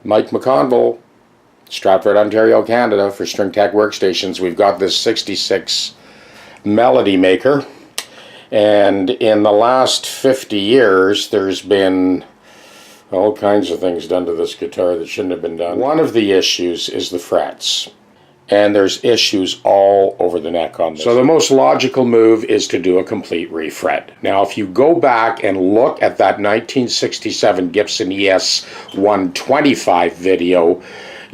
Mike McConville, Stratford, Ontario, Canada, for String Tech Workstations. We've got this 66 Melody Maker, and in the last 50 years there's been all kinds of things done to this guitar that shouldn't have been done. One of the issues is the frets, and there's issues all over the neck on this. So the most logical move is to do a complete refret. Now if you go back and look at that 1967 Gibson ES 125 video,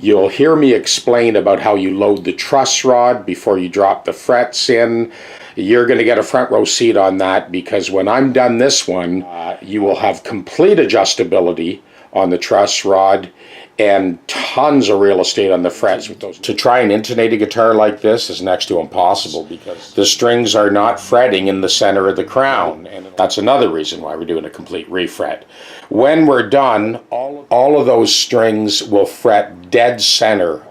you'll hear me explain about how you load the truss rod before you drop the frets in. You're going to get a front row seat on that, because when I'm done this one, you will have complete adjustability on the truss rod and tons of real estate on the frets with those. To try and intonate a guitar like this is next to impossible, because the strings are not fretting in the center of the crown, and that's another reason why we're doing a complete refret. When we're done, all of those strings will fret dead center,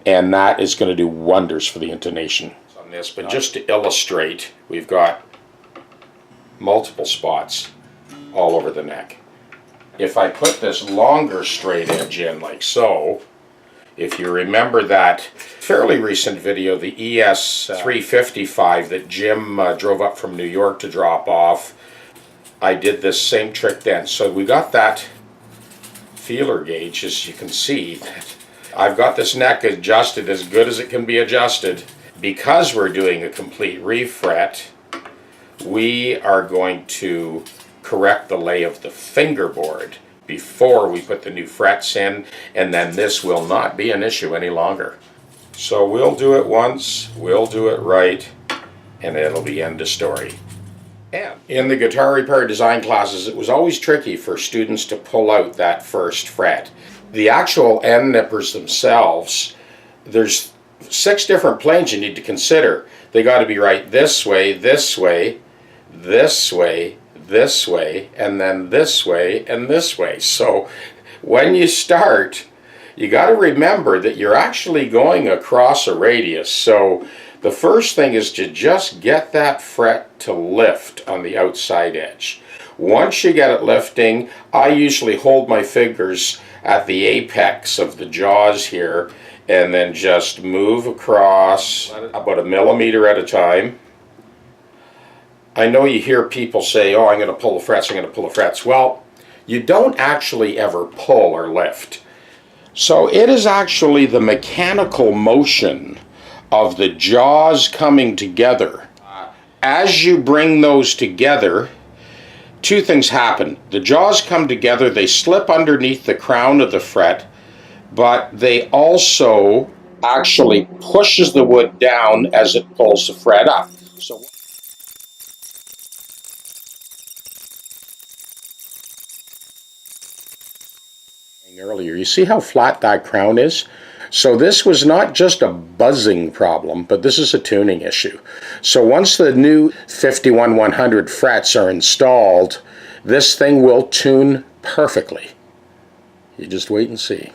and that is going to do wonders for the intonation on this. But just to illustrate, we've got multiple spots all over the neck. If I put this longer straight edge in like so, if you remember that fairly recent video, the ES 355 that Jim drove up from New York to drop off, I did this same trick then. So we got that feeler gauge, as you can see. I've got this neck adjusted as good as it can be adjusted. Because we're doing a complete refret, we are going to correct the lay of the fingerboard before we put the new frets in, and then this will not be an issue any longer. So we'll do it once, we'll do it right, and it'll be end of story. And in the guitar repair design classes, it was always tricky for students to pull out that first fret. The actual end nippers themselves, there's 6 different planes you need to consider. They got to be right this way, this way, this way, this way, and then this way and this way. So when you start, you got to remember that you're actually going across a radius. So the first thing is to just get that fret to lift on the outside edge. Once you get it lifting, I usually hold my fingers at the apex of the jaws here and then just move across about a millimeter at a time. I know you hear people say, oh, I'm going to pull the frets, I'm going to pull the frets. Well, you don't actually ever pull or lift. So it is actually the mechanical motion of the jaws coming together. As you bring those together, 2 things happen. The jaws come together, they slip underneath the crown of the fret, but they also actually pushes the wood down as it pulls the fret up. So earlier, you see how flat that crown is? So this was not just a buzzing problem, but this is a tuning issue. So once the new 51100 frets are installed, this thing will tune perfectly. You just wait and see.